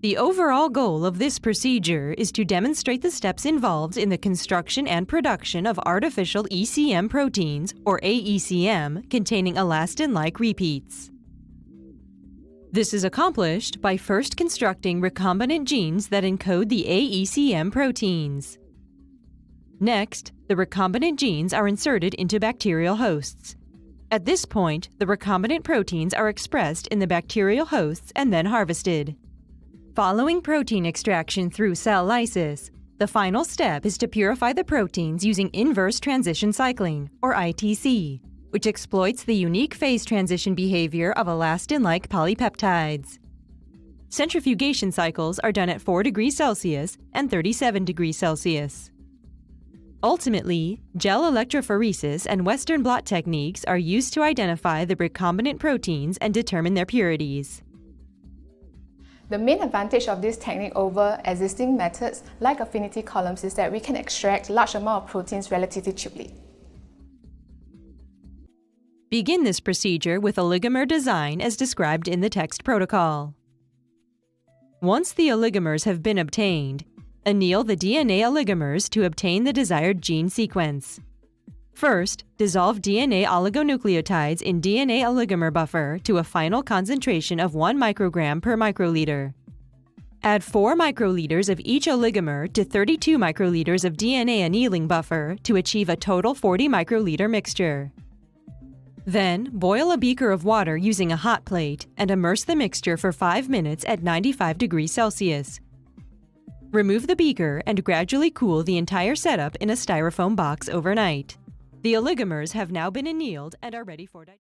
The overall goal of this procedure is to demonstrate the steps involved in the construction and production of artificial ECM proteins, or aECM, containing elastin-like repeats. This is accomplished by first constructing recombinant genes that encode the aECM proteins. Next, the recombinant genes are inserted into bacterial hosts. At this point, the recombinant proteins are expressed in the bacterial hosts and then harvested. Following protein extraction through cell lysis, the final step is to purify the proteins using inverse transition cycling, or ITC, which exploits the unique phase transition behavior of elastin-like polypeptides. Centrifugation cycles are done at 4 degrees Celsius and 37 degrees Celsius. Ultimately, gel electrophoresis and Western blot techniques are used to identify the recombinant proteins and determine their purities. The main advantage of this technique over existing methods like affinity columns is that we can extract large amounts of proteins relatively cheaply. Begin this procedure with oligomer design as described in the text protocol. Once the oligomers have been obtained, anneal the DNA oligomers to obtain the desired gene sequence. First, dissolve DNA oligonucleotides in DNA oligomer buffer to a final concentration of 1 microgram per microliter. Add 4 microliters of each oligomer to 32 microliters of DNA annealing buffer to achieve a total 40 microliter mixture. Then, boil a beaker of water using a hot plate and immerse the mixture for 5 minutes at 95 degrees Celsius. Remove the beaker and gradually cool the entire setup in a styrofoam box overnight. The oligomers have now been annealed and are ready for digestion.